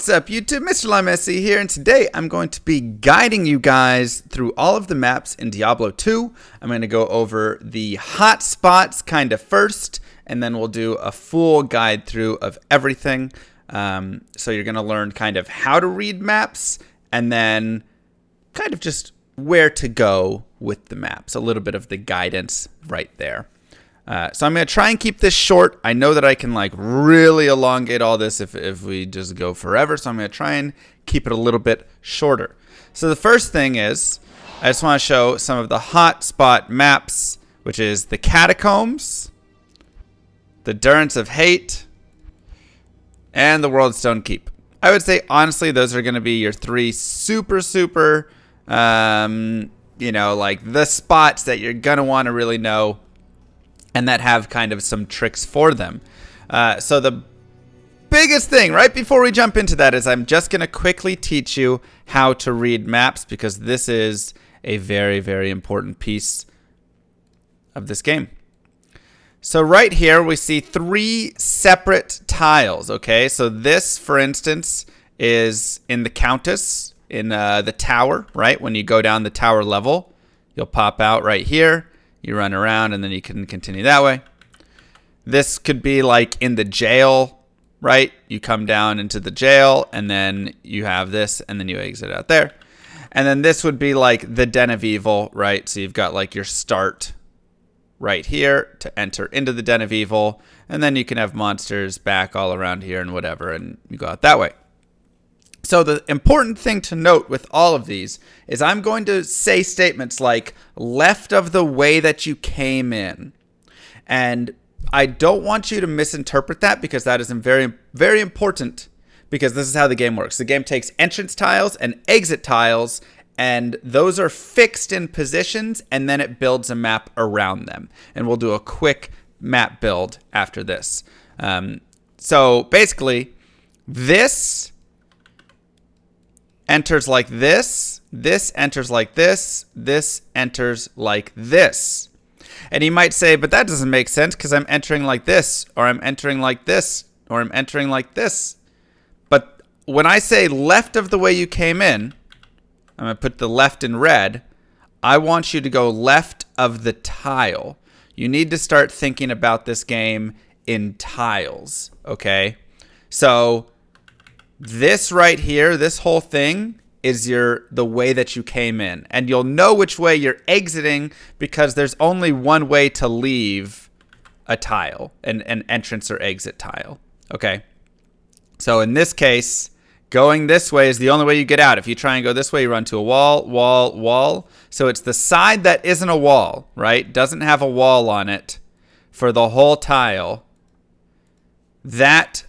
What's up YouTube, Mr. LimeSC here, and today I'm going to be guiding you guys through all of the maps in Diablo 2. I'm going to go over the hot spots kind of first, and then we'll do a full guide through of everything. So you're going to learn kind of how to read maps, and then kind of just where to go with the maps. A little bit of the guidance right there. So I'm going to try and keep this short. I know that I can like really elongate all this if we just go forever. So I'm going to try and keep it a little bit shorter. So the first thing is I just want to show some of the hot spot maps, which is the Catacombs, the Durance of Hate, and the Worldstone Keep. I would say, honestly, those are going to be your three super, you know, like the spots that you're going to want to really know and that have kind of some tricks for them. So the biggest thing right before we jump into that is I'm just going to quickly teach you how to read maps, because this is a very, very important piece of this game. So right here we see three separate tiles, okay? So this, for instance, is in the Countess, in the tower, right? When you go down the tower level, you'll pop out right here. You run around, and then you can continue that way. This could be like in the jail, right? You come down into the jail, and then you have this, and then you exit out there. And then this would be like the Den of Evil, right? So you've got like your start right here to enter into the Den of Evil, and then you can have monsters back all around here and whatever, and you go out that way. So the important thing to note with all of these is I'm going to say statements like left of the way that you came in. And I don't want you to misinterpret that, because that is very, very important, because this is how the game works. The game takes entrance tiles and exit tiles, and those are fixed in positions, and then it builds a map around them. And we'll do a quick map build after this. So basically, this enters like this enters like this enters like this. And you might say, but that doesn't make sense because I'm entering like this, or I'm entering like this, or I'm entering like this. But when I say left of the way you came in, I'm going to put the left in red. I want you to go left of the tile. You need to start thinking about this game in tiles, okay? So this right here, this whole thing is the way that you came in. And you'll know which way you're exiting, because there's only one way to leave a tile, an entrance or exit tile. Okay. So in this case, going this way is the only way you get out. If you try and go this way, you run to a wall. So it's the side that isn't a wall, right? Doesn't have a wall on it for the whole tile. That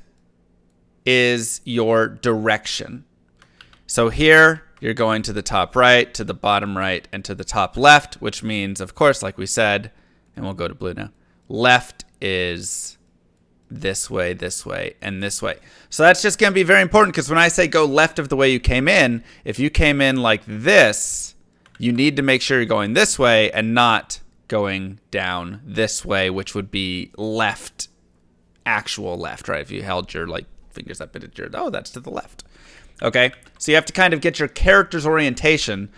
is your direction. So here you're going to the top right, to the bottom right, and to the top left, which means, of course, like we said, and we'll go to blue now, left is this way, and this way. So that's just going to be very important, because when I say go left of the way you came in, if you came in like this, you need to make sure you're going this way and not going down this way, which would be left, actual left, right? If you held your like fingers up into your, oh, that's to the left. Okay, so you have to kind of get your character's orientation,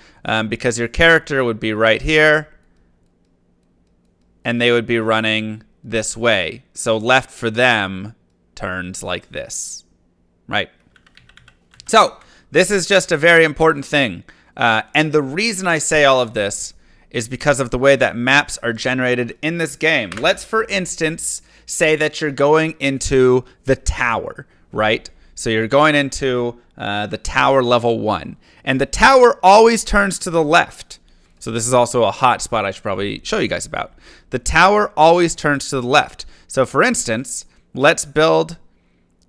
because your character would be right here, and they would be running this way. So left for them turns like this, right? So this is just a very important thing. And the reason I say all of this is because of the way that maps are generated in this game. Let's, for instance, say that you're going into the tower, right? So you're going into the tower level 1. And the tower always turns to the left. So this is also a hot spot I should probably show you guys about. The tower always turns to the left. So for instance, let's build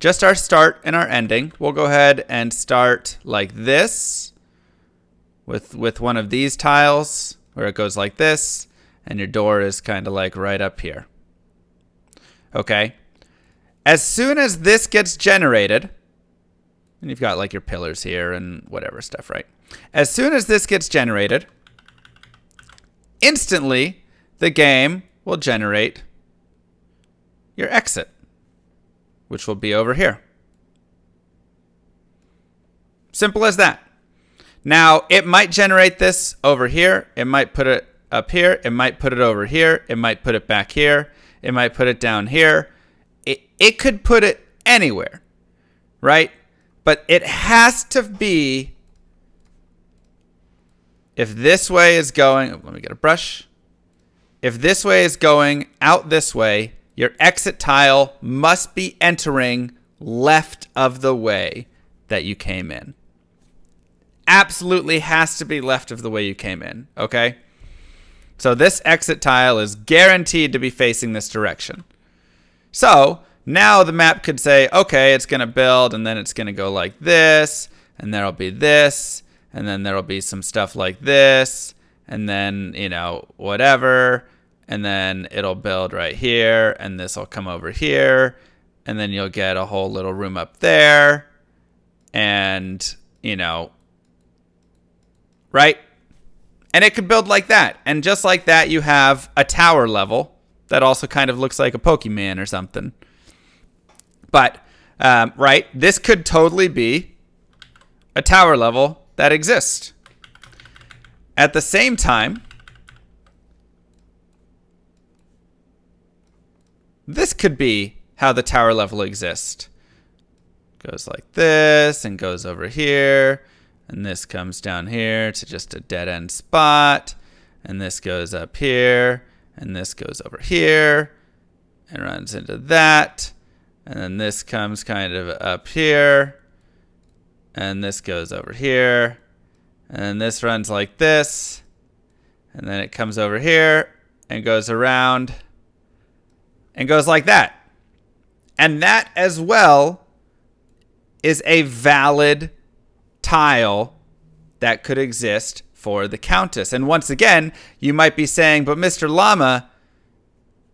just our start and our ending. We'll go ahead and start like this with one of these tiles, where it goes like this, and your door is kind of like right up here. Okay. As soon as this gets generated, and you've got like your pillars here and whatever stuff, right? As soon as this gets generated, instantly the game will generate your exit, which will be over here. Simple as that. Now, it might generate this over here. It might put it up here. It might put it over here. It might put it back here. It might put it down here. It could put it anywhere, right? But it has to be, if this way is going, let me get a brush. If this way is going out this way, your exit tile must be entering left of the way that you came in. Absolutely has to be left of the way you came in, okay? So this exit tile is guaranteed to be facing this direction. So now the map could say, okay, it's going to build, and then it's going to go like this, and there'll be this, and then there'll be some stuff like this, and then, you know, whatever, and then it'll build right here, and this will come over here, and then you'll get a whole little room up there, and, you know, right? And it could build like that. And just like that, you have a tower level that also kind of looks like a Pokemon or something. But, right, this could totally be a tower level that exists. At the same time, this could be how the tower level exists. Goes like this and goes over here. And this comes down here to just a dead end spot. And this goes up here. And this goes over here. And runs into that. And then this comes kind of up here. And this goes over here. And then this runs like this. And then it comes over here. And goes around. And goes like that. And that as well is a valid tile that could exist for the Countess. And once again, you might be saying, but Mr. Llama,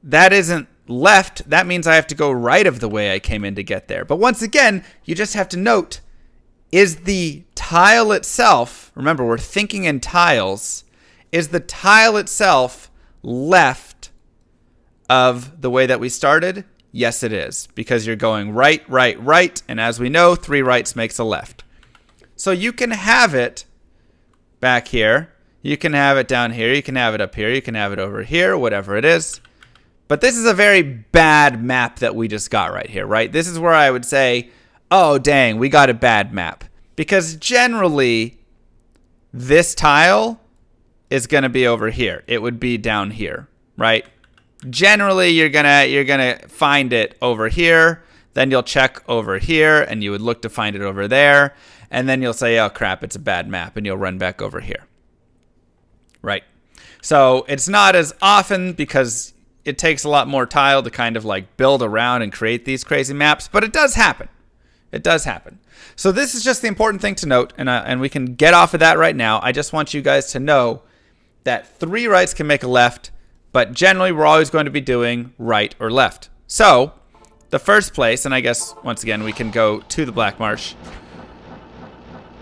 that isn't left. That means I have to go right of the way I came in to get there. But once again, you just have to note, is the tile itself, remember we're thinking in tiles, is the tile itself left of the way that we started? Yes, it is, because you're going right, right, right. And as we know, 3 rights makes a left. So you can have it back here. You can have it down here. You can have it up here. You can have it over here, whatever it is. But this is a very bad map that we just got right here, right? This is where I would say, oh, dang, we got a bad map. Because generally, this tile is going to be over here. It would be down here, right? Generally, you're gonna find it over here. Then you'll check over here, and you would look to find it over there. And then you'll say, oh, crap, it's a bad map, and you'll run back over here. Right? So it's not as often because it takes a lot more tile to kind of like build around and create these crazy maps, but it does happen. It does happen. So this is just the important thing to note, and we can get off of that right now. I just want you guys to know that 3 rights can make a left, but generally we're always going to be doing right or left. So the first place, and I guess once again we can go to the Black Marsh.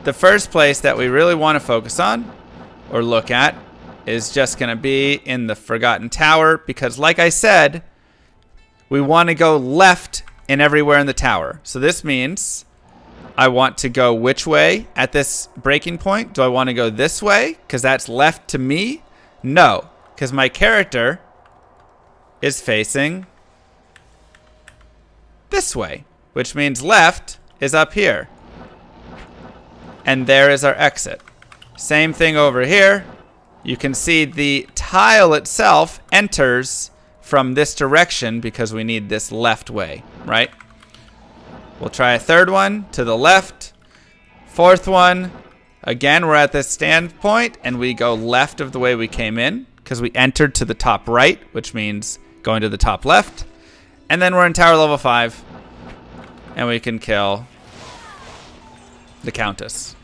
The first place that we really want to focus on or look at is just going to be in the Forgotten Tower, because like I said, we want to go left in everywhere in the tower. So this means I want to go which way at this breaking point? Do I want to go this way because that's left to me? No, because my character is facing this way, which means left is up here. And there is our exit. Same thing over here. You can see the tile itself enters from this direction because we need this left way, right? We'll try a third one to the left. Fourth one, again, we're at this standpoint and we go left of the way we came in because we entered to the top right, which means going to the top left. And then we're in tower level 5 and we can kill the Countess.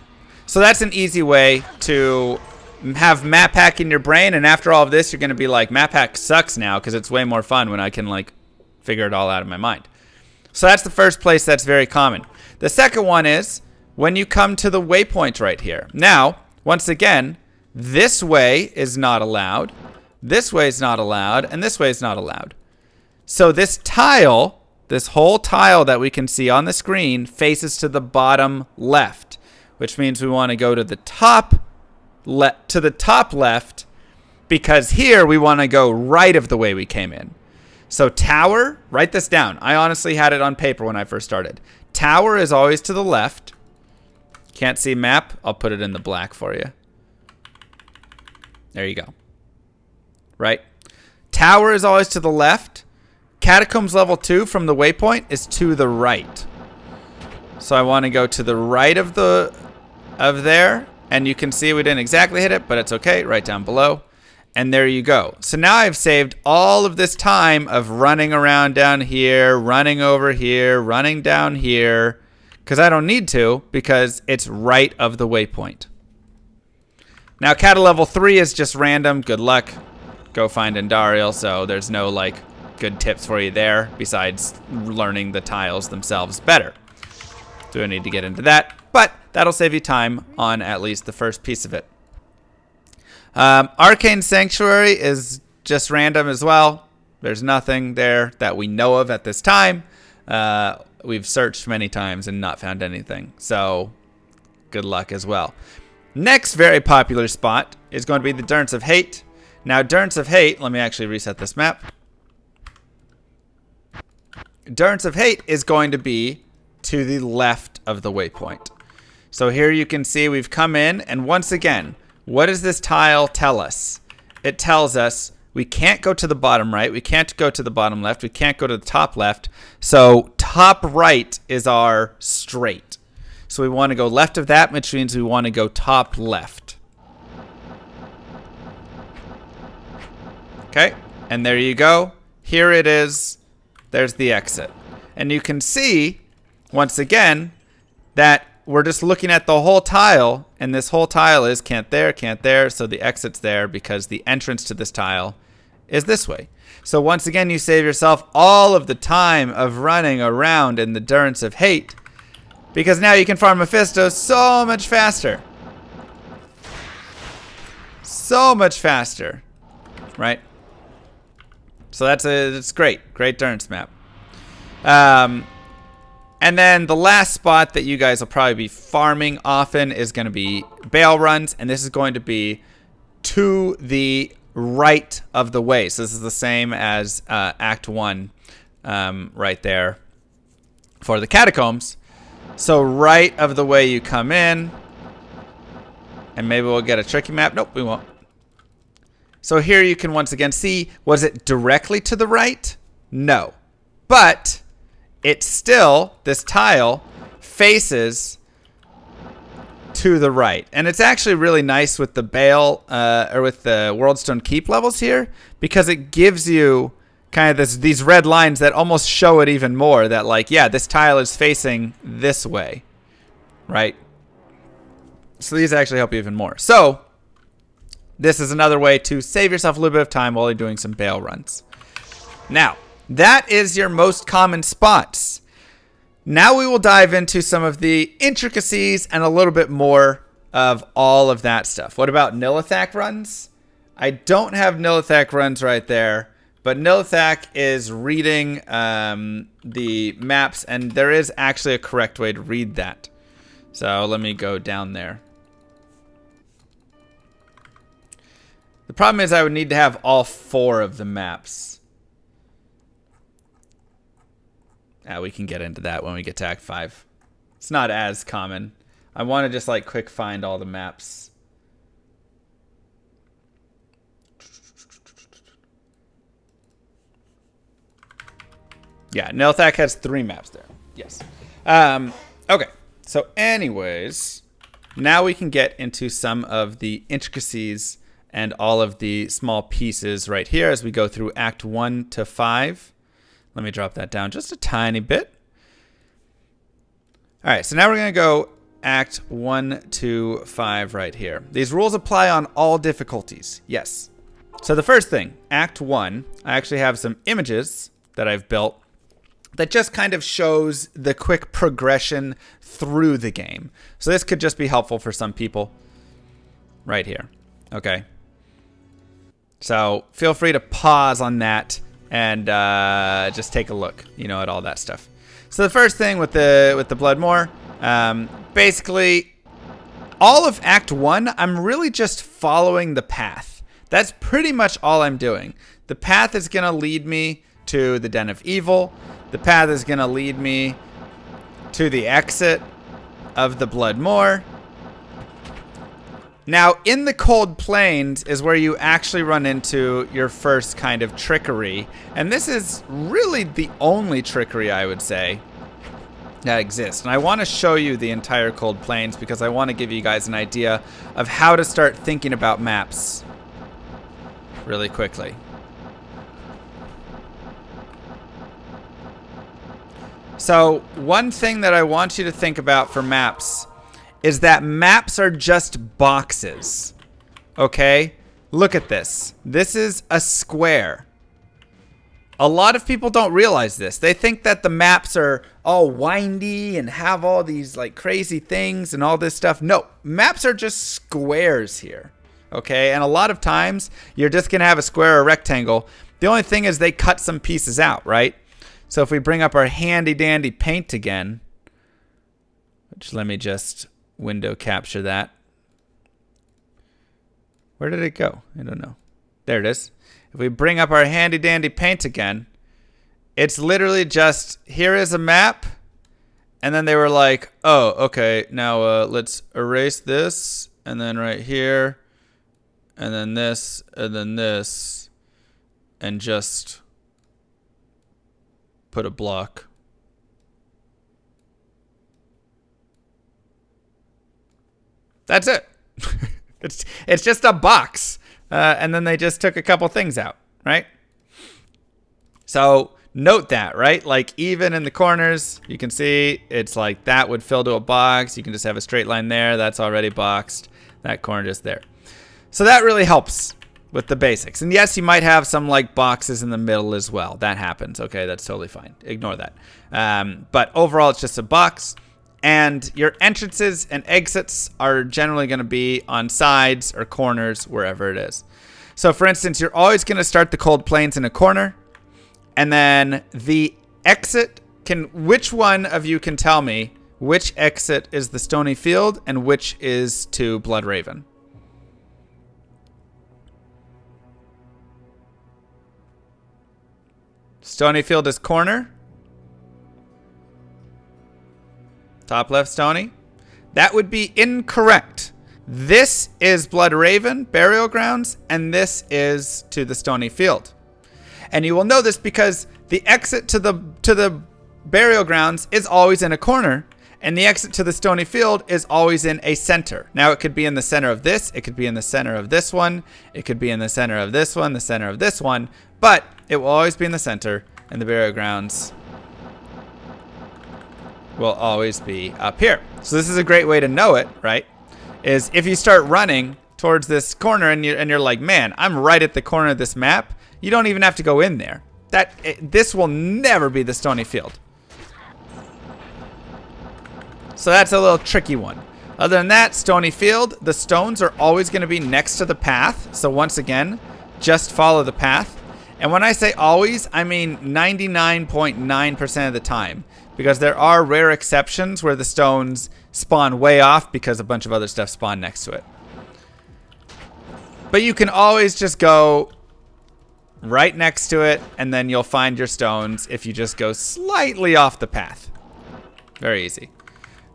So that's an easy way to have MAPHACK in your brain, and after all of this, you're going to be like, MAPHACK sucks now because it's way more fun when I can like figure it all out of my mind. So that's the first place that's very common. The second one is when you come to the waypoint right here. Now, once again, this way is not allowed, this way is not allowed, and this way is not allowed. So this tile, this whole tile that we can see on the screen faces to the bottom left, which means we want to go to the top left, because here we want to go right of the way we came in. So tower, write this down. I honestly had it on paper when I first started. Tower is always to the left. Can't see map? I'll put it in the black for you. There you go. Right? Tower is always to the left. Catacombs level 2 from the waypoint is to the right. So I want to go to the right of there. And you can see we didn't exactly hit it, but it's okay. Right down below. And there you go. So now I've saved all of this time of running around down here, running over here, running down here, because I don't need to, because it's right of the waypoint. Now, Cata level 3 is just random. Good luck. Go find Duriel. So there's no like good tips for you there besides learning the tiles themselves better. Do I need to get into that? But that'll save you time on at least the first piece of it. Arcane Sanctuary is just random as well. There's nothing there that we know of at this time. We've searched many times and not found anything. So good luck as well. Next very popular spot is going to be the Durance of Hate. Now Durance of Hate, let me actually reset this map. Durance of Hate is going to be to the left of the waypoint. So here you can see we've come in, and once again, what does this tile tell us? It tells us we can't go to the bottom right, we can't go to the bottom left, we can't go to the top left. So top right is our straight. So we want to go left of that, which means we want to go top left. Okay, and there you go. Here it is. There's the exit. And you can see, once again, that we're just looking at the whole tile, and this whole tile is can't there, so the exit's there because the entrance to this tile is this way. So once again, you save yourself all of the time of running around in the Durance of Hate, because now you can farm Mephisto so much faster. So much faster, right? So it's great. Great Durance map. And then the last spot that you guys will probably be farming often is going to be Baal runs, and this is going to be to the right of the way. So this is the same as Act 1 right there for the Catacombs. So right of the way you come in, and maybe we'll get a tricky map. Nope, we won't. So here you can once again see, was it directly to the right? No. But it's still, this tile faces to the right. And it's actually really nice with the Baal, or with the Worldstone Keep levels here, because it gives you kind of these red lines that almost show it even more, that like, yeah, this tile is facing this way, right? So these actually help you even more. So this is another way to save yourself a little bit of time while you're doing some Baal runs. Now, that is your most common spots. Now we will dive into some of the intricacies and a little bit more of all of that stuff. What about Nilithak runs? I don't have Nilithak runs right there, but Nilithak is reading the maps, and there is actually a correct way to read that. So let me go down there. The problem is I would need to have all 4 of the maps. We can get into that when we get to Act 5. It's not as common. I want to just like quick find all the maps. Yeah, Nilithak has 3 maps there. Yes. Okay. So anyways, now we can get into some of the intricacies and all of the small pieces right here as we go through Act 1 to 5. Let me drop that down just a tiny bit. All right, so now we're going to go Act 1 to 5 right here. These rules apply on all difficulties. Yes. So the first thing, Act 1, I actually have some images that I've built that just kind of shows the quick progression through the game. So this could just be helpful for some people right here. Okay. So feel free to pause on that and just take a look, at all that stuff. So the first thing with the Blood Moor, basically all of Act 1, I'm really just following the path. That's pretty much all I'm doing. The path is going to lead me to the Den of Evil. The path is going to lead me to the exit of the Blood Moor. Now, in the Cold Plains is where you actually run into your first kind of trickery. And this is really the only trickery, I would say, that exists. And I want to show you the entire Cold Plains because I want to give you guys an idea of how to start thinking about maps really quickly. So, one thing that I want you to think about for maps is that maps are just boxes. Okay? Look at this. This is a square. A lot of people don't realize this. They think that the maps are all windy and have all these like crazy things and all this stuff. No, maps are just squares here. Okay? And a lot of times you're just going to have a square or a rectangle. The only thing is they cut some pieces out, right? So if we bring up our handy dandy paint again, which let me just window capture that. Where did it go? I don't know. There it is. If we bring up our handy dandy paint again, it's literally just, here is a map. And then they were like, oh, okay, now let's erase this. And then right here. And then this. And then this. And just put a block. That's it. It's just a box. And then they just took a couple things out, right? So note that, right? Like even in the corners, you can see it's like that would fill to a box. You can just have a straight line there. That's already boxed. That corner just there. So that really helps with the basics. And yes, you might have some like boxes in the middle as well. That happens. Okay, that's totally fine. Ignore that. But overall, it's just a box. And your entrances and exits are generally going to be on sides or corners, wherever it is. So for instance, you're always going to start the Cold Plains in a corner. And then the exit which one of you can tell me which exit is the Stony Field and which is to Bloodraven? Stony Field is corner. Top left, Stony. That would be incorrect. This is Bloodraven Burial Grounds, and this is to the Stony Field. And you will know this because the exit to the Burial Grounds is always in a corner, and the exit to the Stony Field is always in a center. Now, it could be in the center of this, it could be in the center of this one, it could be in the center of this one, the center of this one, but it will always be in the center, and the Burial Grounds will always be up here. So this is a great way to know it, right? Is if you start running towards this corner and you're like, man, I'm right at the corner of this map, you don't even have to go in there. This will never be the Stony Field. So that's a little tricky one. Other than that, Stony Field, the stones are always going to be next to the path. So once again, just follow the path. And when I say always, I mean 99.9% of the time. Because there are rare exceptions where the stones spawn way off because a bunch of other stuff spawn next to it. But you can always just go right next to it, and then you'll find your stones if you just go slightly off the path. Very easy.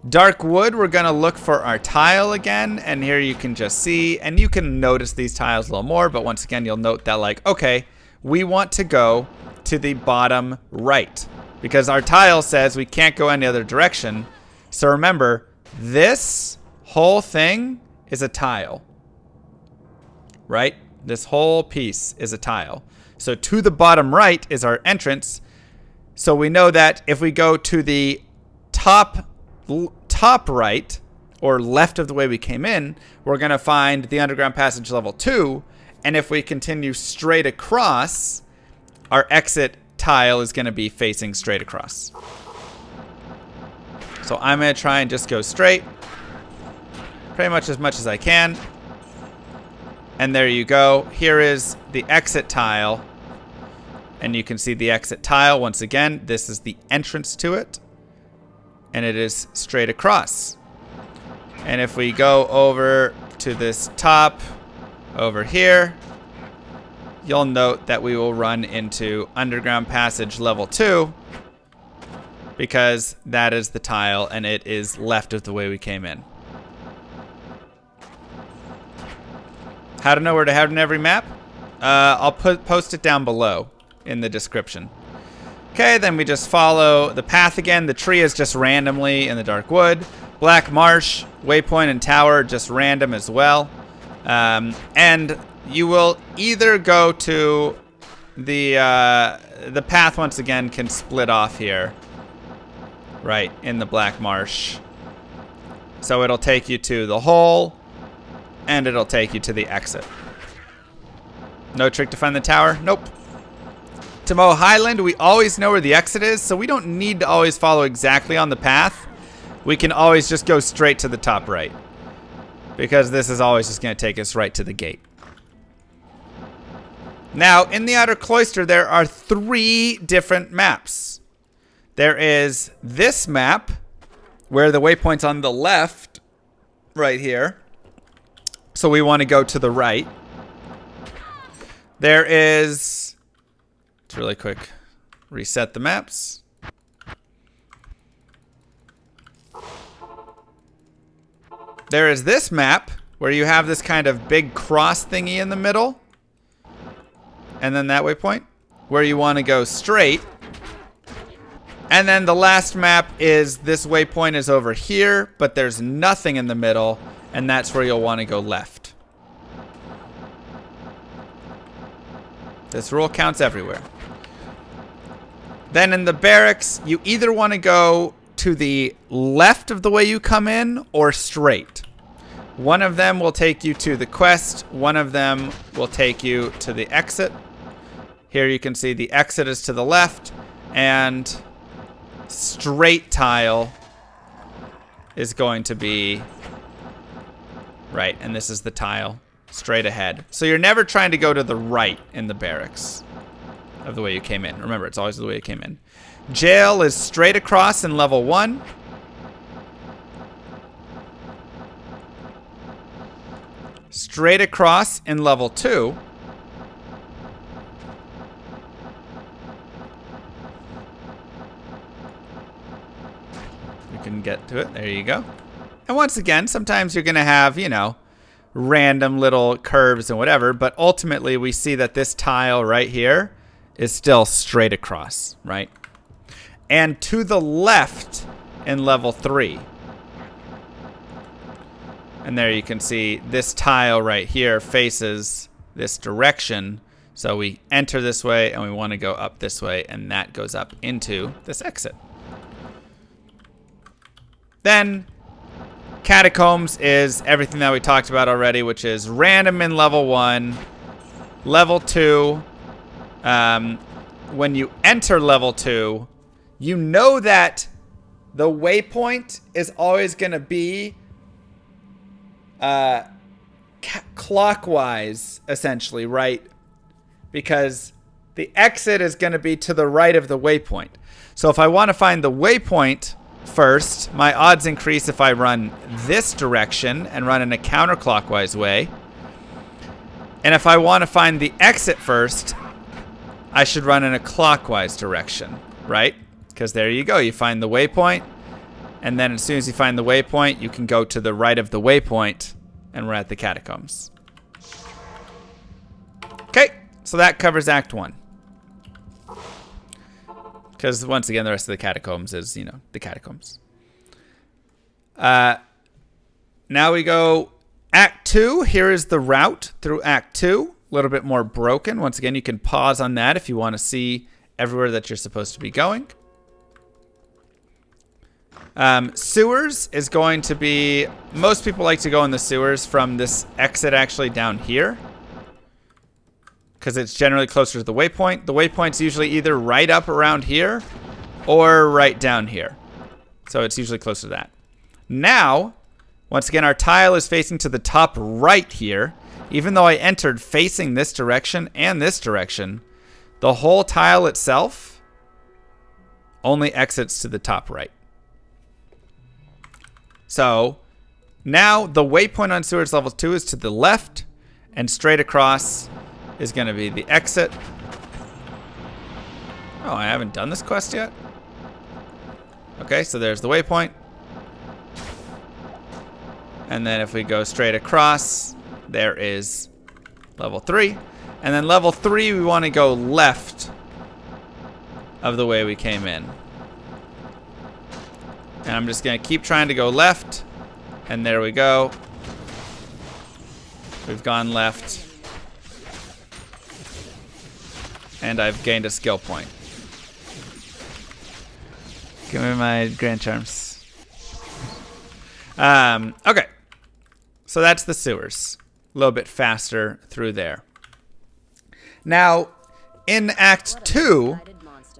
Dark Wood, we're going to look for our tile again, and here you can just see, and you can notice these tiles a little more, but once again, you'll note that like, okay, we want to go to the bottom right. Because our tile says we can't go any other direction. So remember, this whole thing is a tile. Right? This whole piece is a tile. So to the bottom right is our entrance. So we know that if we go to the top right, or left of the way we came in, we're going to find the underground passage level 2. And if we continue straight across, our exit tile is going to be facing straight across. So I'm going to try and just go straight pretty much as I can. And there you go. Here is the exit tile. And you can see the exit tile once again. This is the entrance to it. And it is straight across. And if we go over to this top over here, you'll note that we will run into Underground Passage level 2 because that is the tile and it is left of the way we came in. How to know where to head in every map? I'll post it down below in the description. Okay, then we just follow the path again. The tree is just randomly in the dark wood. Black Marsh, waypoint, and tower just random as well. And you will either go to the path once again can split off here, right in the Black Marsh. So it'll take you to the hole, and it'll take you to the exit. No trick to find the tower? Nope. Tamoe Highland, we always know where the exit is, so we don't need to always follow exactly on the path. We can always just go straight to the top right, because this is always just going to take us right to the gate. Now, in the Outer Cloister, there are 3 different maps. There is this map, where the waypoint's on the left, right here. So we want to go to the right. There is... Let's really quick reset the maps. There is this map, where you have this kind of big cross thingy in the middle. And then that waypoint, where you want to go straight. And then the last map is this waypoint is over here, but there's nothing in the middle, and that's where you'll want to go left. This rule counts everywhere. Then in the barracks, you either want to go to the left of the way you come in or straight. One of them will take you to the quest. One of them will take you to the exit. Here you can see the exit is to the left, and straight tile is going to be right, and this is the tile straight ahead. So you're never trying to go to the right in the barracks of the way you came in. Remember, it's always the way you came in. Jail is straight across in level 1. Straight across in level 2. You can get to it. There you go. And once again, sometimes you're going to have, you know, random little curves and whatever, but ultimately we see that this tile right here is still straight across, right? And to the left in level 3. And there you can see this tile right here faces this direction. So we enter this way and we want to go up this way, and that goes up into this exit. Then Catacombs is everything that we talked about already, which is random in level 1. Level 2, when you enter level 2, you know that the waypoint is always going to be clockwise, essentially, right? Because the exit is going to be to the right of the waypoint. So if I want to find the waypoint first, my odds increase if I run this direction and run in a counterclockwise way. And if I want to find the exit first, I should run in a clockwise direction, right? Because there you go. You find the waypoint, and then as soon as you find the waypoint, you can go to the right of the waypoint, and we're at the Catacombs. Okay, so that covers Act 1. Because once again, the rest of the Catacombs is, you know, the Catacombs. Now we go Act 2. Here is the route through Act 2. A little bit more broken. Once again, you can pause on that if you want to see everywhere that you're supposed to be going. Sewers is going to be... Most people like to go in the sewers from this exit actually down here, because it's generally closer to the waypoint. The waypoint's usually either right up around here or right down here. So it's usually closer to that. Now, once again, our tile is facing to the top right here. Even though I entered facing this direction and this direction, the whole tile itself only exits to the top right. So Now the waypoint on sewers level 2 is to the left, and straight across is going to be the exit. Oh, I haven't done this quest yet. Okay, so there's the waypoint. And then if we go straight across, there is level 3. And then level 3, we want to go left of the way we came in. And I'm just going to keep trying to go left. And there we go. We've gone left. And I've gained a skill point. Give me my Grand Charms. Okay. So that's the sewers. A little bit faster through there. Now, in Act 2,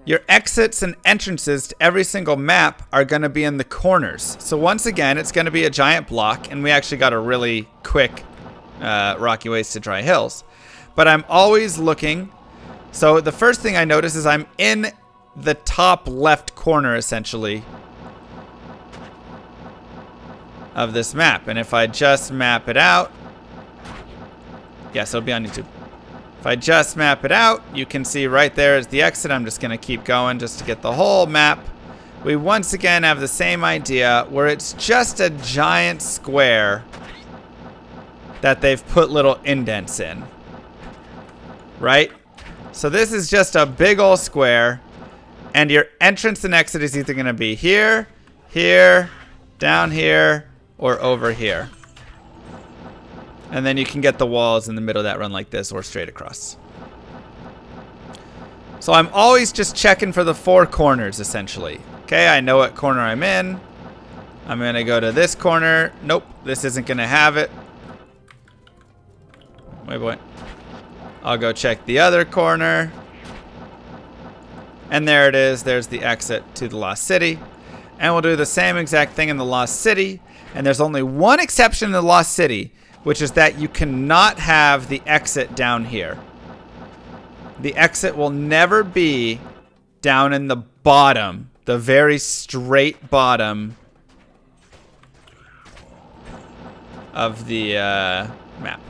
your exits and entrances to every single map are going to be in the corners. So once again, it's going to be a giant block, and we actually got a really quick rocky ways to dry hills. But I'm always looking. So the first thing I notice is I'm in the top left corner, essentially, of this map. And if I just map it out, yes, it'll be on YouTube. If I just map it out, you can see right there is the exit. I'm just going to keep going just to get the whole map. We once again have the same idea where it's just a giant square that they've put little indents in. Right? So this is just a big old square, and your entrance and exit is either going to be here, here, down here, or over here. And then you can get the walls in the middle that run like this or straight across. So I'm always just checking for the 4 corners, essentially. Okay, I know what corner I'm in. I'm going to go to this corner. Nope, this isn't going to have it. Wait. I'll go check the other corner. And there it is. There's the exit to the Lost City. And we'll do the same exact thing in the Lost City. And there's only one exception in the Lost City, which is that you cannot have the exit down here. The exit will never be down in the bottom, the very straight bottom of the map.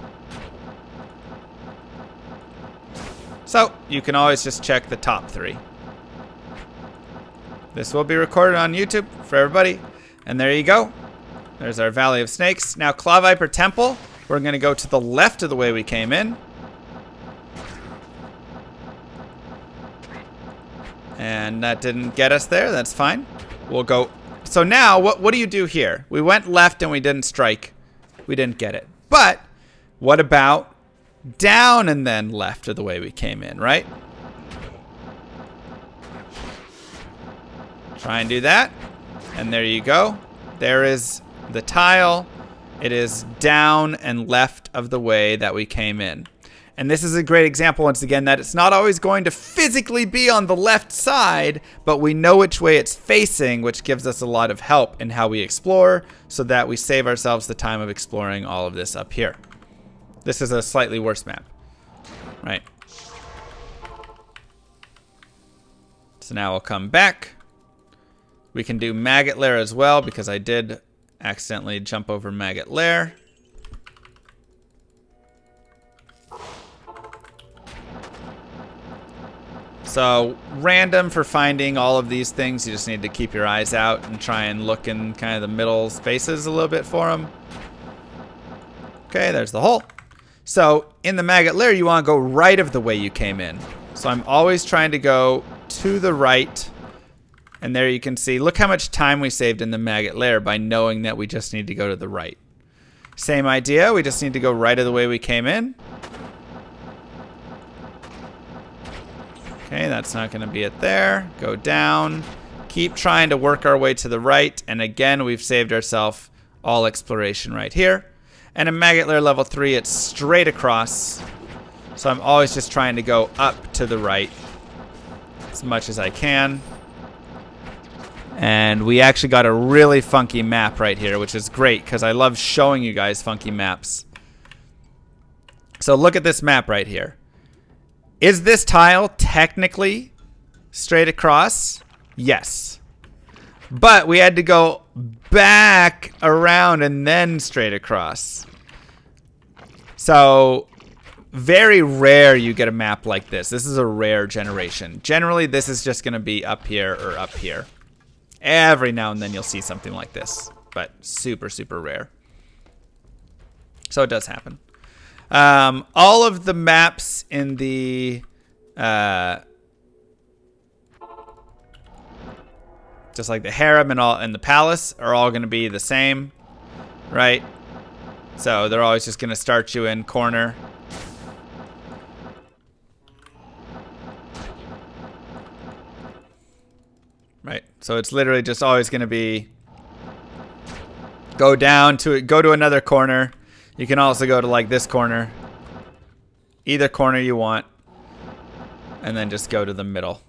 So you can always just check the top 3. This will be recorded on YouTube for everybody. And there you go. There's our Valley of Snakes. Now, Claw Viper Temple, we're going to go to the left of the way we came in. And that didn't get us there. That's fine. We'll go. So now, what do you do here? We went left and we didn't strike. We didn't get it. But what about down and then left of the way we came in, right? Try and do that. And there you go. There is the tile. It is down and left of the way that we came in. And this is a great example, once again, that it's not always going to physically be on the left side, but we know which way it's facing, which gives us a lot of help in how we explore, so that we save ourselves the time of exploring all of this up here. This is a slightly worse map, right? So now we'll come back. We can do Maggot Lair as well, because I did accidentally jump over Maggot Lair. So, random for finding all of these things. You just need to keep your eyes out and try and look in kind of the middle spaces a little bit for them. Okay, there's the hole. So, in the Maggot Lair, you want to go right of the way you came in. So, I'm always trying to go to the right. And there you can see, look how much time we saved in the Maggot Lair by knowing that we just need to go to the right. Same idea, we just need to go right of the way we came in. Okay, that's not going to be it there. Go down. Keep trying to work our way to the right. And again, we've saved ourselves all exploration right here. And in Maggot Lair level 3, it's straight across. So I'm always just trying to go up to the right as much as I can. And we actually got a really funky map right here, which is great because I love showing you guys funky maps. So look at this map right here. Is this tile technically straight across? Yes. But we had to go back around and then straight across. So very rare you get a map like this. This is a rare generation. Generally, this is just going to be up here or up here. Every now and then you'll see something like this, but super, super rare. So it does happen. All of the maps in the just like the harem and the palace are all going to be the same, right? So they're always just going to start you in corner. Right. So it's literally just always going to be go to another corner. You can also go to like this corner. Either corner you want. And then just go to the middle.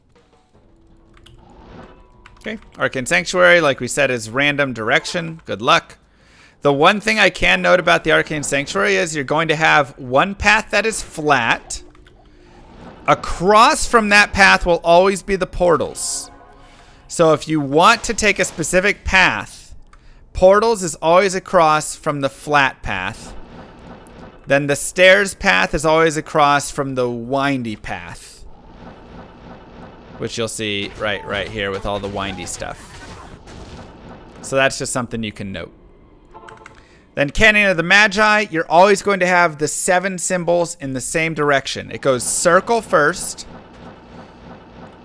Okay. Arcane Sanctuary, like we said, is random direction. Good luck. The one thing I can note about the Arcane Sanctuary is you're going to have one path that is flat. Across from that path will always be the portals. So if you want to take a specific path, portals is always across from the flat path. Then the stairs path is always across from the windy path, which you'll see right here with all the windy stuff. So that's just something you can note. Then Canyon of the Magi, you're always going to have the 7 symbols in the same direction. It goes circle first,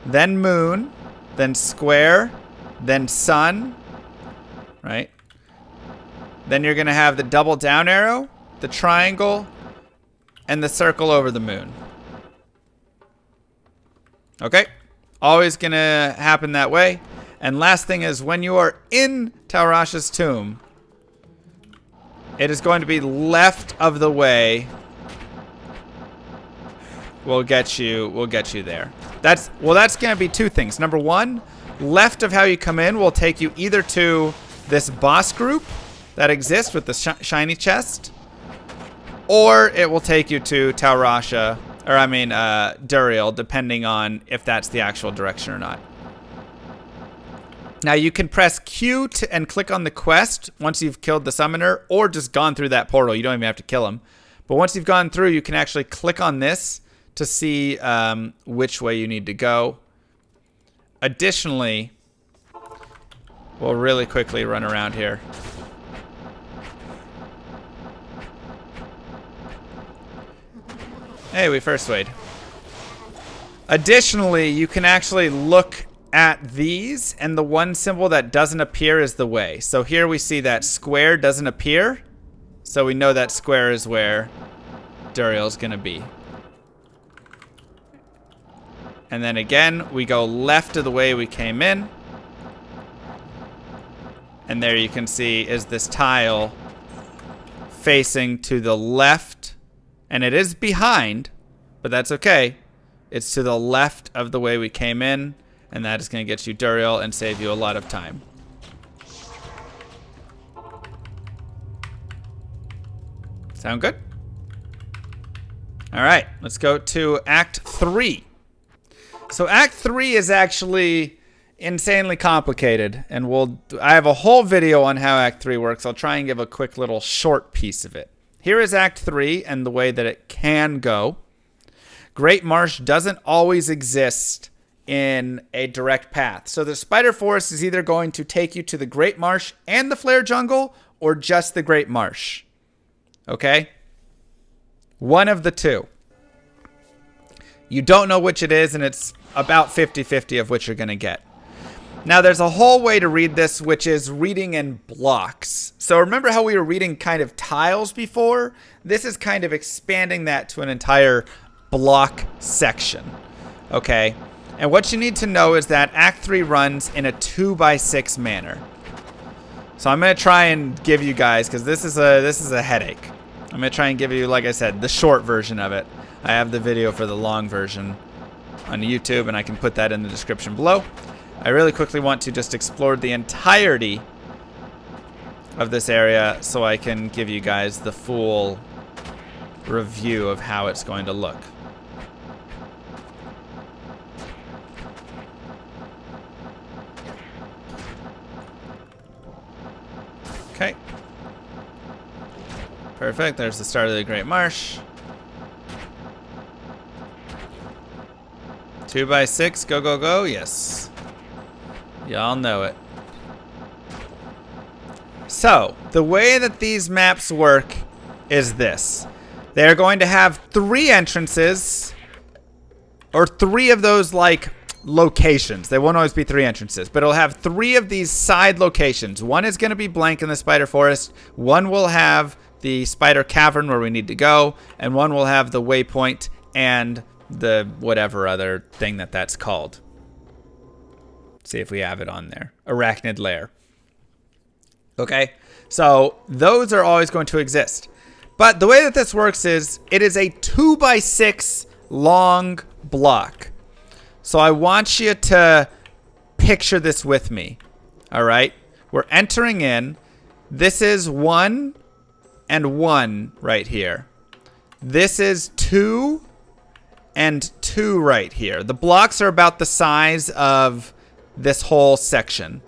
then moon, then square, then sun, right? Then you're going to have the double down arrow, the triangle, and the circle over the moon. Okay? Always going to happen that way. And last thing is when you are in Rasha's tomb, it is going to be left of the way. We'll get you there. That's going to be 2 things. Number 1, left of how you come in will take you either to this boss group that exists with the shiny chest, or it will take you to Rasha, or I mean Duriel, depending on if that's the actual direction or not. Now you can press Q and click on the quest once you've killed the summoner, or just gone through that portal. You don't even have to kill him. But once you've gone through, you can actually click on this to see which way you need to go. Additionally, we'll really quickly run around here. Hey, we first wayed. Additionally, you can actually look at these, and the one symbol that doesn't appear is the way. So here we see that square doesn't appear, so we know that square is where Duriel's gonna be. And then again, we go left of the way we came in. And there you can see is this tile facing to the left. And it is behind, but that's okay. It's to the left of the way we came in. And that is going to get you Duriel and save you a lot of time. Sound good? All right, let's go to Act 3. So Act 3 is actually insanely complicated, and I have a whole video on how Act 3 works. I'll try and give a quick little short piece of it. Here is Act 3 and the way that it can go. Great Marsh doesn't always exist in a direct path. So the Spider Forest is either going to take you to the Great Marsh and the Flayer Jungle, or just the Great Marsh. Okay? One of the two. You don't know which it is, and it's about 50-50 of which you're going to get. Now, there's a whole way to read this, which is reading in blocks. So remember how we were reading kind of tiles before? This is kind of expanding that to an entire block section. Okay? And what you need to know is that Act 3 runs in a 2x6 manner. So I'm going to try and give you guys, because this is a headache. I'm going to try and give you, like I said, the short version of it. I have the video for the long version on YouTube, and I can put that in the description below. I really quickly want to just explore the entirety of this area so I can give you guys the full review of how it's going to look. Perfect. There's the start of the Great Marsh. 2x6. Go, go, go. Yes. Y'all know it. So, the way that these maps work is this. They're going to have 3 entrances, or 3 of those, like, locations. They won't always be 3 entrances, but it'll have 3 of these side locations. One is going to be blank in the Spider Forest. One will have the Spider Cavern where we need to go, and one will have the waypoint and the whatever other thing that's called. See if we have it on there. Arachnid Lair. Okay, so those are always going to exist. But the way that this works is it is a 2x6 long block. So I want you to picture this with me. All right, we're entering in. This is 1 and 1 right here. This is 2 and 2 right here. The blocks are about the size of this whole section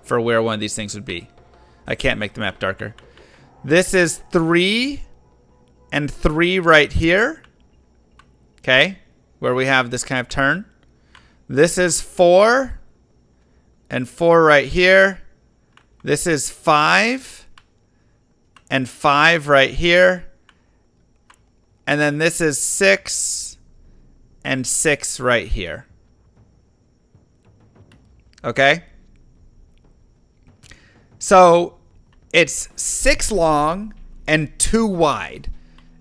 for where one of these things would be. I can't make the map darker. This is 3 and 3 right here. Okay, where we have this kind of turn. This is 4 and 4 right here. This is 5 and 5 right here. And then this is 6 and 6 right here. Okay? So it's 6 long and 2 wide.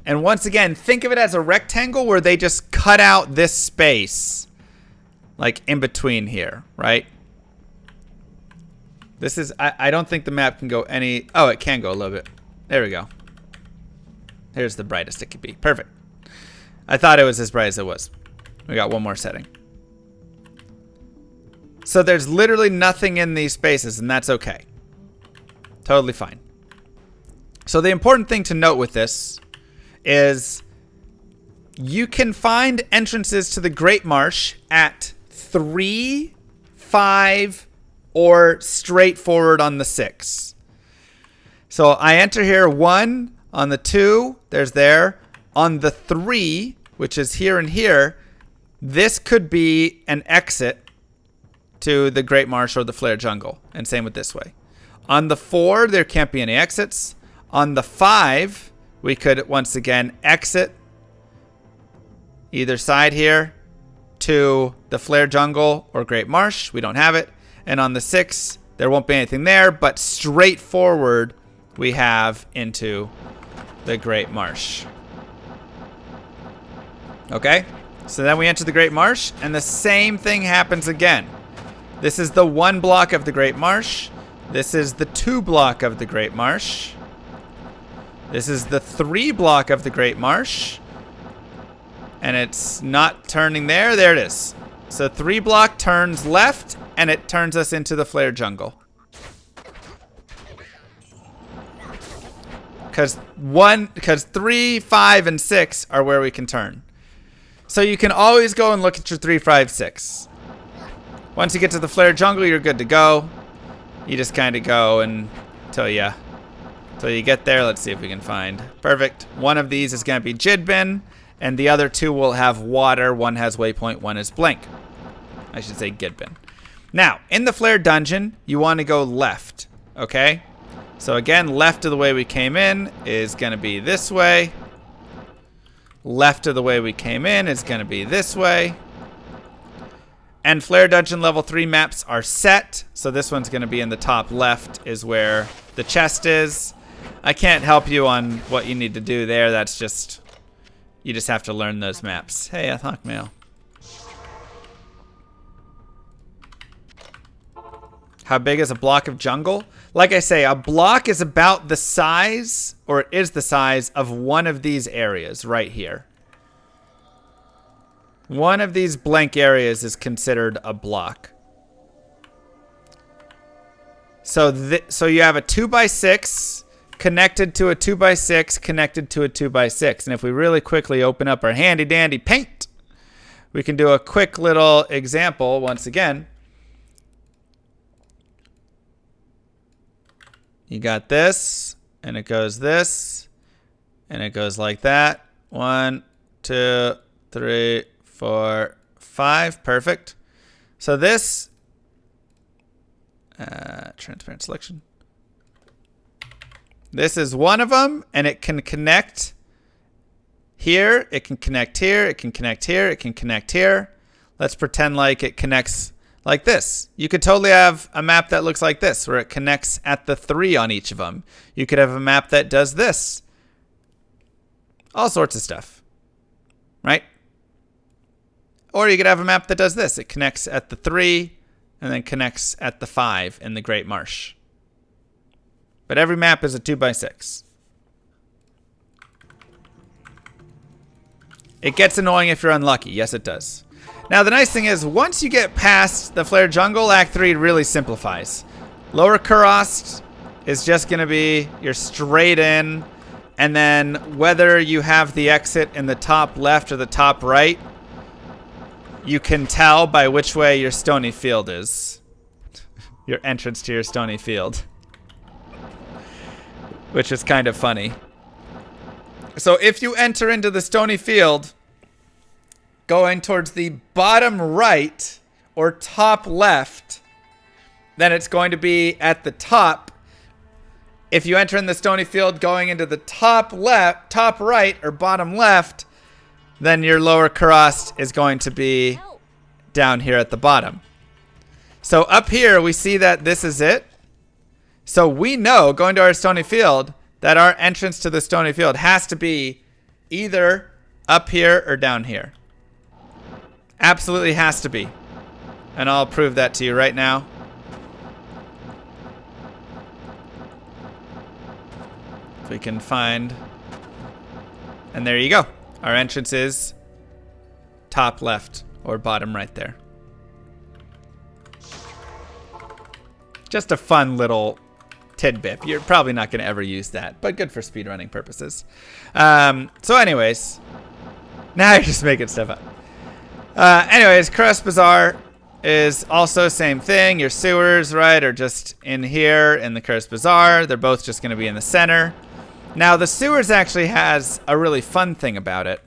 And once again, think of it as a rectangle where they just cut out this space, like in between here, right? This is, I don't think the map can go any, oh, it can go a little bit. There we go. Here's the brightest it could be. Perfect. I thought it was as bright as it was. We got one more setting. So there's literally nothing in these spaces, and that's okay. Totally fine. So the important thing to note with this is you can find entrances to the Great Marsh at 3, 5, or straight forward on the 6. So I enter here 1 on the 2, there's there. On the 3, which is here and here, this could be an exit to the Great Marsh or the Flayer Jungle. And same with this way. On the 4, there can't be any exits. On the 5, we could once again exit either side here to the Flayer Jungle or Great Marsh. We don't have it. And on the 6, there won't be anything there, but straight forward we have into the Great Marsh. Okay? So then we enter the Great Marsh, and the same thing happens again. This is the 1 block of the Great Marsh. This is the 2 block of the Great Marsh. This is the 3 block of the Great Marsh. And it's not turning there. There it is. So 3 block turns left, and it turns us into the Flayer Jungle. Because 3, 5, and 6 are where we can turn. So you can always go and look at your 3, 5, 6. Once you get to the Flayer Jungle, you're good to go. You just kind of go until you get there. Let's see if we can find. Perfect. One of these is going to be Jidbin, and the other 2 will have water. One has waypoint, one is blank. I should say Gidbin. Now, in the Flayer Dungeon, you want to go left, okay? So again, left of the way we came in is going to be this way. Left of the way we came in is going to be this way. And Flayer Dungeon level 3 maps are set. So this one's going to be in the top left is where the chest is. I can't help you on what you need to do there. That's just, you just have to learn those maps. Hey, Athok Mail. How big is a block of jungle? Like I say, a block is about the size, or it is the size of one of these areas right here. One of these blank areas is considered a block. So you have a 2x6 connected to a 2x6 connected to a 2x6. And if we really quickly open up our handy dandy paint, we can do a quick little example once again. You got this, and it goes this, And it goes like that. 1, 2, 3, 4, 5. Perfect. So this transparent selection. This is one of them, and it can connect here. It can connect here. It can connect here. It can connect here. Let's pretend like it connects like this. You could totally have a map that looks like this, where it connects at the 3 on each of them. You could have a map that does this. All sorts of stuff, right? Or you could have a map that does this. It connects at the 3 and then connects at the 5 in the Great Marsh. But every map is a 2x6. It gets annoying if you're unlucky. Yes, it does. Now, the nice thing is, once you get past the Flayer Jungle, Act 3 really simplifies. Lower Kurast is just going to be you're straight in, and then whether you have the exit in the top left or the top right, you can tell by which way your Stony Field is. Your entrance to your Stony Field. Which is kind of funny. So if you enter into the Stony Field going towards the bottom right or top left, then it's going to be at the top. If you enter in the Stony Field going into the top left, top right, or bottom left, then your lower Kurast is going to be down here at the bottom. So up here, we see that this is it. So we know, going to our Stony Field, that our entrance to the Stony Field has to be either up here or down here. Absolutely has to be. And I'll prove that to you right now. If we can find... And there you go. Our entrance is top left or bottom right there. Just a fun little tidbit. You're probably not going to ever use that, but good for speedrunning purposes. So anyways, now you're just making stuff up. Anyways, Kurast Bazaar is also same thing. Your sewers, right, are just in here in the Kurast Bazaar. They're both just going to be in the center. Now, the sewers actually has a really fun thing about it,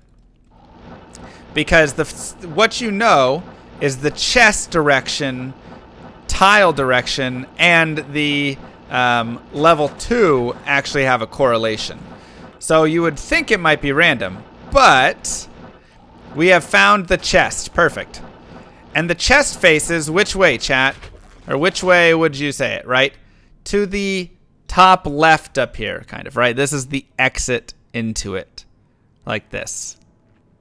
because what you know is the chest direction, tile direction, and the level 2 actually have a correlation. So you would think it might be random, but we have found the chest. Perfect. And the chest faces which way, chat? Or which way would you say it, right? To the top left up here, kind of, right? This is the exit into it. Like this.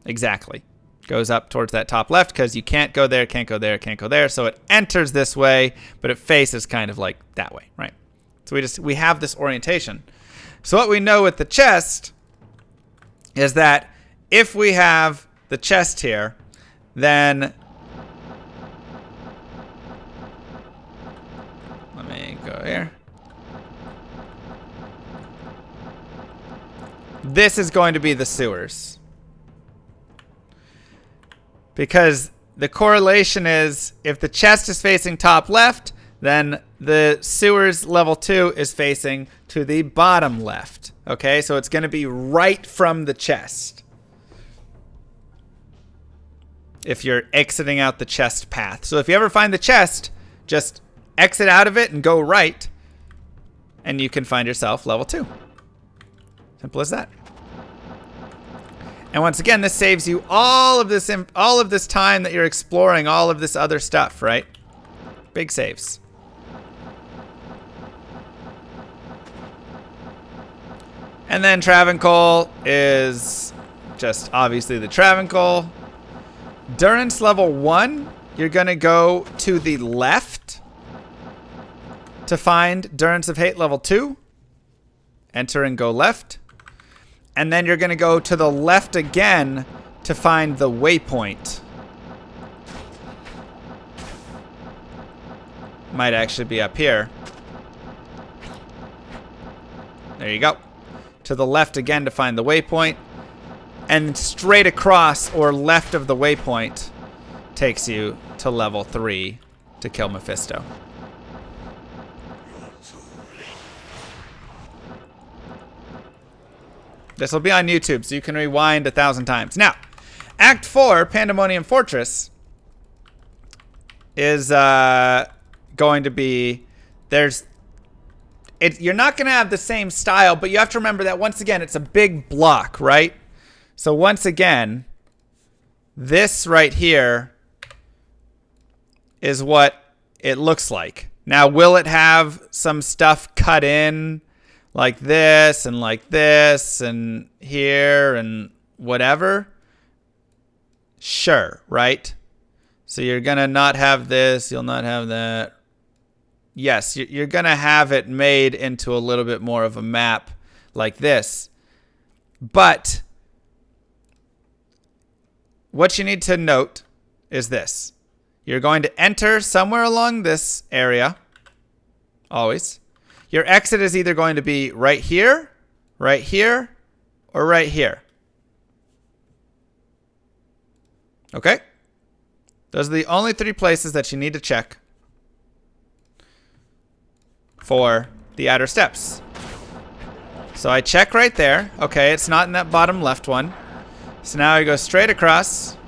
Exactly. Goes up towards that top left because you can't go there, can't go there, can't go there. So it enters this way, but it faces kind of like that way, right? So we have this orientation. So what we know with the chest is that if we have the chest here, then let me go here. This is going to be the sewers. Because the correlation is if the chest is facing top left, then the sewers level 2 is facing to the bottom left. Okay, so it's going to be right from the chest. If you're exiting out the chest path. So if you ever find the chest, just exit out of it and go right, and you can find yourself level 2. Simple as that. And once again, this saves you all of this time that you're exploring all of this other stuff, right? Big saves. And then Travancore is just obviously the Travancore. Durance level 1, you're going to go to the left to find Durance of Hate level 2. Enter and go left. And then you're going to go to the left again to find the waypoint. Might actually be up here. There you go. To the left again to find the waypoint. And straight across or left of the waypoint takes you to level 3 to kill Mephisto. This will be on YouTube, so you can rewind 1,000 times. Now, Act 4, Pandemonium Fortress, is going to be... You're not going to have the same style, but you have to remember that, once again, it's a big block, right? So once again, this right here is what it looks like. Now, will it have some stuff cut in like this and here and whatever? Sure, right? So you're going to not have this, you'll not have that. Yes, you're going to have it made into a little bit more of a map like this. But what you need to note is this. You're going to enter somewhere along this area, always. Your exit is either going to be right here, or right here. Okay? Those are the only 3 places that you need to check for the outer steps. So I check right there. Okay, it's not in that bottom left one. So now I go straight across.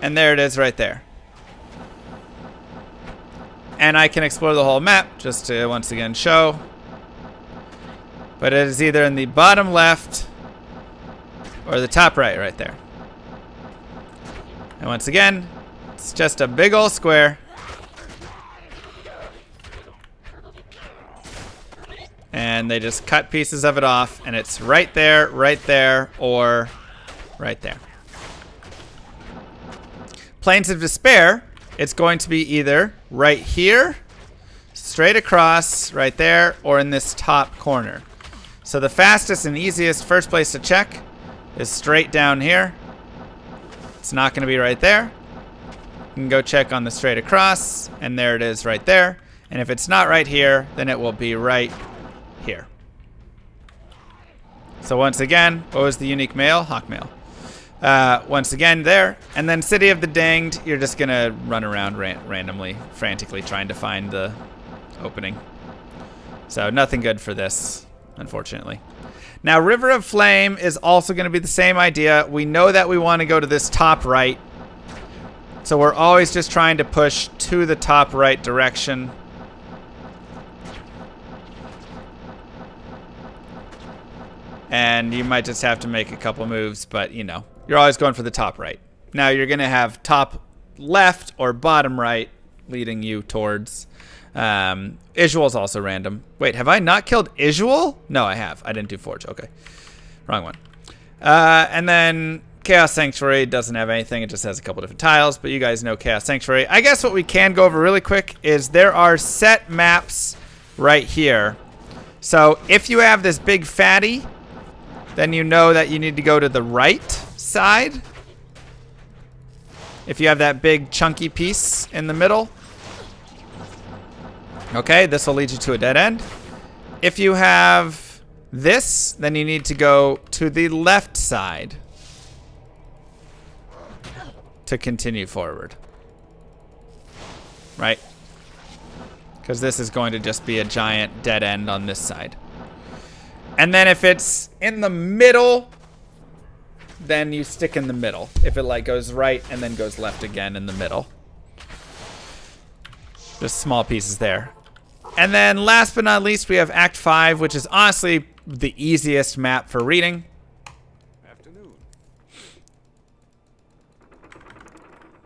And there it is right there. And I can explore the whole map just to once again show. But it is either in the bottom left or the top right there. And once again, it's just a big old square. And they just cut pieces of it off, and it's right there, or right there. Plains of Despair, it's going to be either right here, straight across, right there, or in this top corner. So the fastest and easiest first place to check is straight down here. It's not going to be right there. You can go check on the straight across, and there it is right there. And if it's not right here, then it will be right here. So once again, what was the unique mail? Hawk mail. Once again there. And then City of the Danged, you're just going to run around randomly, frantically trying to find the opening. So nothing good for this, unfortunately. Now, River of Flame is also going to be the same idea. We know that we want to go to this top right. So we're always just trying to push to the top right direction. And you might just have to make a couple moves, but you know, you're always going for the top right. Now you're going to have top left or bottom right leading you towards... Isual is also random. Wait, have I not killed Isual? No, I have. I didn't do Forge. Okay. Wrong one. And then Chaos Sanctuary doesn't have anything. It just has a couple different tiles, but you guys know Chaos Sanctuary. I guess what we can go over really quick is there are set maps right here. So if you have this big fatty, then you know that you need to go to the right side. If you have that big chunky piece in the middle. Okay, this will lead you to a dead end. If you have this, then you need to go to the left side to continue forward. Right? Because this is going to just be a giant dead end on this side. And then if it's in the middle, then you stick in the middle. If it like goes right and then goes left again in the middle. Just small pieces there. And then last but not least, we have Act 5, which is honestly the easiest map for reading. Afternoon.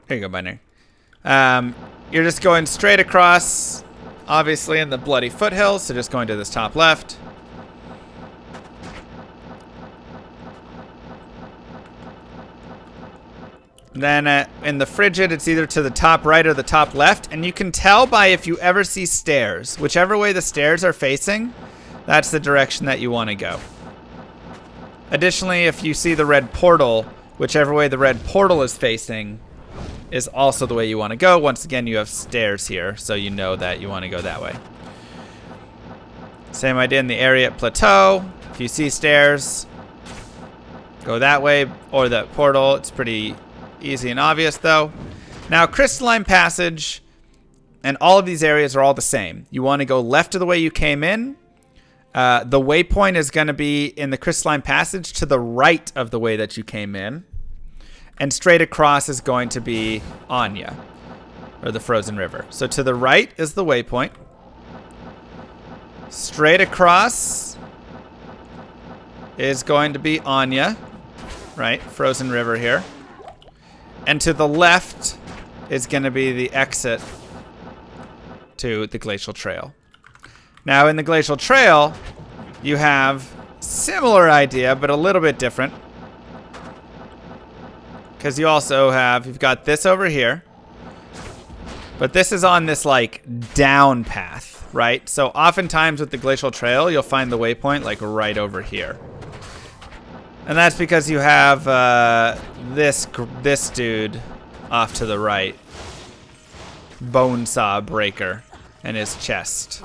Here you go, Binary. You're just going straight across, obviously in the bloody foothills, so just going to this top left. Then in the Frigid, it's either to the top right or the top left. And you can tell by if you ever see stairs. Whichever way the stairs are facing, that's the direction that you want to go. Additionally, if you see the red portal, whichever way the red portal is facing is also the way you want to go. Once again, you have stairs here, so you know that you want to go that way. Same idea in the Arreat Plateau. If you see stairs, go that way or the portal. It's pretty easy and obvious though. Now Crystalline Passage and all of these areas are all the same. You want to go left of the way you came in. The waypoint is going to be in the Crystalline Passage to the right of the way that you came in. And straight across is going to be Anya, or the Frozen River. So to the right is the waypoint. Straight across is going to be Anya, right? Frozen River here. And to the left is going to be the exit to the Glacial Trail. Now in the Glacial Trail, you have similar idea, but a little bit different. Because you also have, you've got this over here. But this is on this like down path, right? So oftentimes with the Glacial Trail, you'll find the waypoint like right over here. And that's because you have this dude off to the right. Bonesaw Breaker and his chest.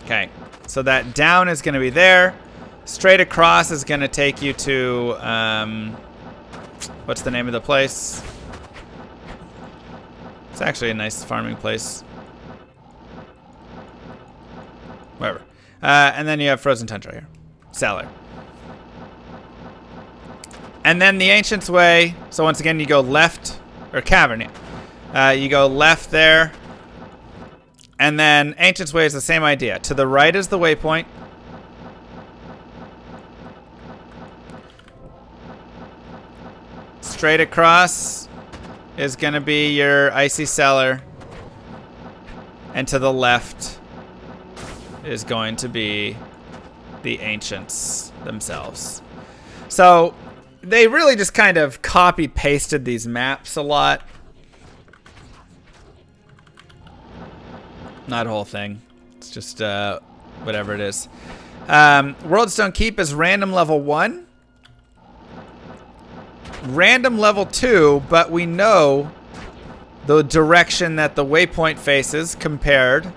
Okay, so that down is going to be there. Straight across is going to take you to, what's the name of the place? It's actually a nice farming place. Whatever. And then you have Frozen Tundra here. Cellar. And then the Ancient's Way. So once again, you go left, or Cavern. You go left there. And then Ancient's Way is the same idea. To the right is the waypoint. Straight across is going to be your Icy Cellar. And to the left is going to be the Ancients themselves. So they really just kind of copy-pasted these maps a lot. Not a whole thing. It's just whatever it is. Worldstone Keep is random level 1. Random level 2, but we know the direction that the waypoint faces compared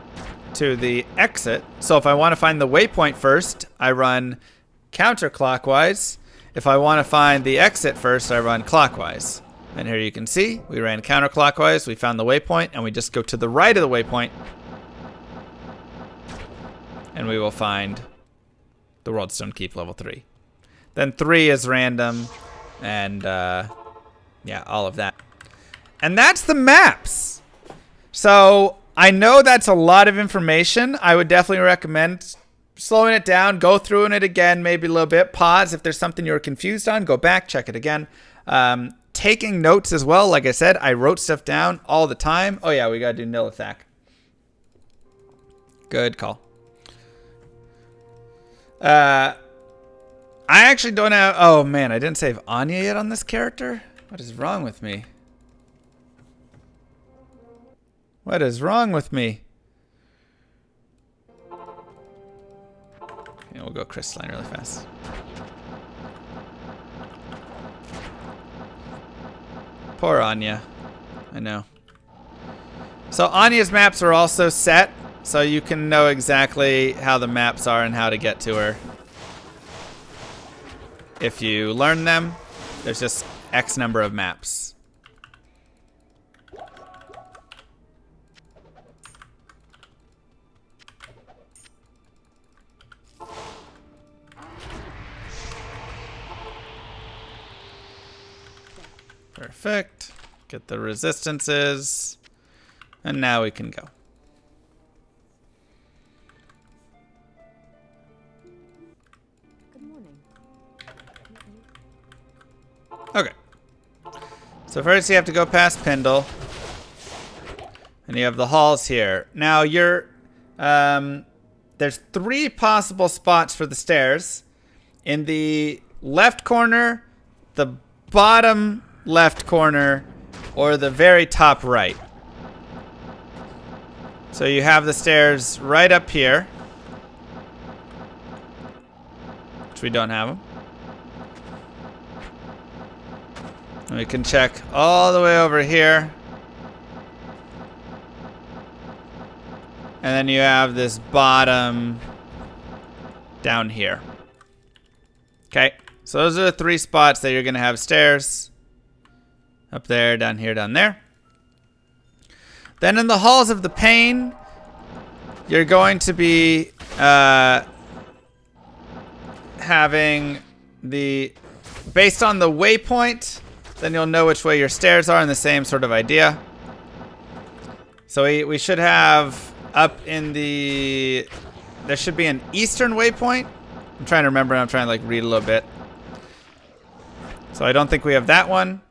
to the exit. So if I want to find the waypoint first, I run counterclockwise. If I want to find the exit first, I run clockwise. And here you can see, we ran counterclockwise, we found the waypoint, and we just go to the right of the waypoint. And we will find the Worldstone Keep level 3. Then 3 is random, and yeah, all of that. And that's the maps. So I know that's a lot of information. I would definitely recommend slowing it down, go through it again, maybe a little bit, pause. If there's something you were confused on, go back, check it again. Taking notes as well. Like I said, I wrote stuff down all the time. Oh yeah, we gotta do Nilithak. Good call. I actually don't have... Oh, man, I didn't save Anya yet on this character? What is wrong with me? What is wrong with me? Okay, we'll go Crystalline really fast. Poor Anya. I know. So Anya's maps are also set, so you can know exactly how the maps are and how to get to her. If you learn them, there's just X number of maps. Perfect. Get the resistances. And now we can go. Okay. So first you have to go past Pendle. And you have the halls here. Now you're... there's 3 possible spots for the stairs. In the left corner, the bottom left corner, or the very top right. So you have the stairs right up here. Which we don't have them. We can check all the way over here. And then you have this bottom down here. Okay, so those are the 3 spots that you're going to have stairs. Up there, down here, down there. Then in the Halls of the Pain, you're going to be having the, based on the waypoint, then you'll know which way your stairs are, and the same sort of idea. So we should have up in the, there should be an eastern waypoint. I'm trying to remember, I'm trying to like read a little bit. So I don't think we have that one.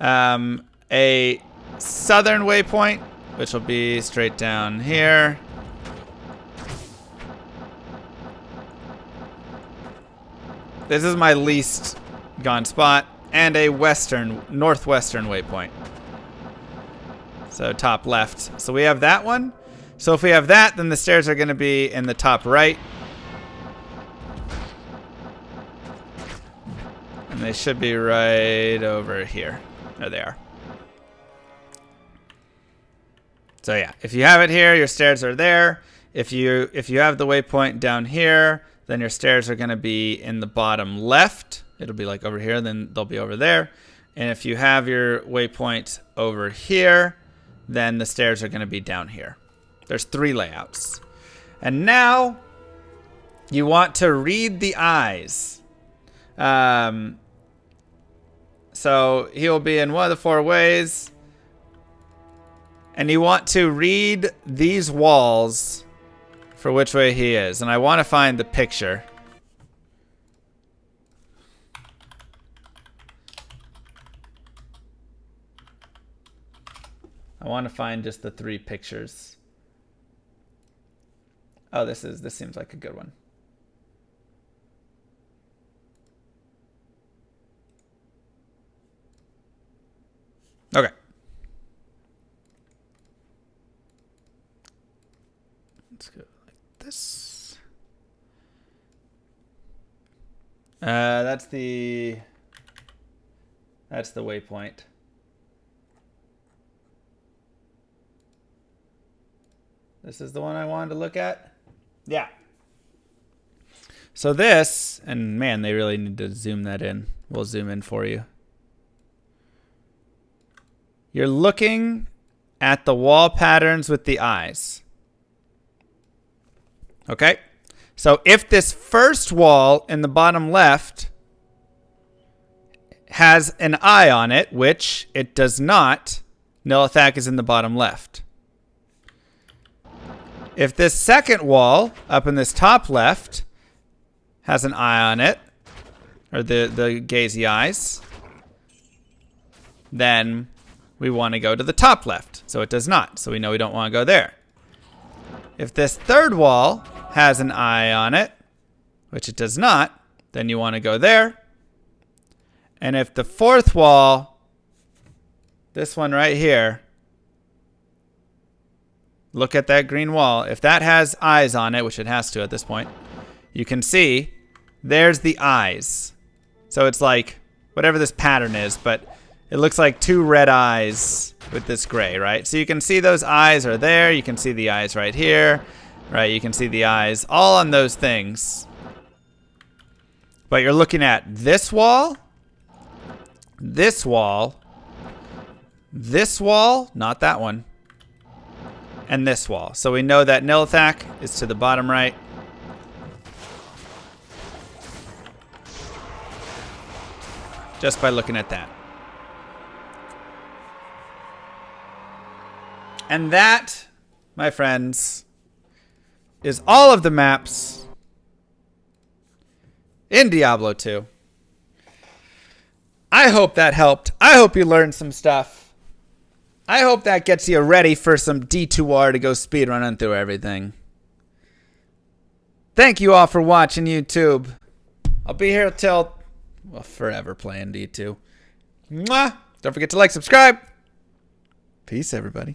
A southern waypoint, which will be straight down here. This is my least gone spot. And a northwestern waypoint. So top left. So we have that one. So if we have that, then the stairs are going to be in the top right. And they should be right over here. There they are. So yeah, if you have it here, your stairs are there. If you have the waypoint down here, then your stairs are going to be in the bottom left. It'll be like over here, then they'll be over there. And if you have your waypoint over here, then the stairs are going to be down here. There's 3 layouts. And now you want to read the eyes. So he'll be in one of the 4 ways. And you want to read these walls for which way he is. And I want to find the picture. I want to find just the 3 pictures. Oh, this seems like a good one. Okay. Let's go like this. That's the waypoint. This is the one I wanted to look at. Yeah. So this, and man, they really need to zoom that in. We'll zoom in for you. You're looking at the wall patterns with the eyes. Okay? So if this first wall in the bottom left has an eye on it, which it does not, MAPHACK is in the bottom left. If this second wall up in this top left has an eye on it, or the gazy eyes, then we want to go to the top left. So it does not. So we know we don't want to go there. If this third wall has an eye on it, which it does not, then you want to go there. And if the fourth wall, this one right here, look at that green wall. If that has eyes on it, which it has to at this point, you can see there's the eyes. So it's like whatever this pattern is, but it looks like 2 red eyes with this gray, right? So you can see those eyes are there. You can see the eyes right here, right? You can see the eyes all on those things. But you're looking at this wall, this wall, not that one, and this wall. So we know that MAPHACK is to the bottom right. Just by looking at that. And that, my friends, is all of the maps in Diablo 2. I hope that helped. I hope you learned some stuff. I hope that gets you ready for some D2R to go speedrunning through everything. Thank you all for watching YouTube. I'll be here till, well, forever playing D2. Mwah! Don't forget to like, subscribe. Peace, everybody.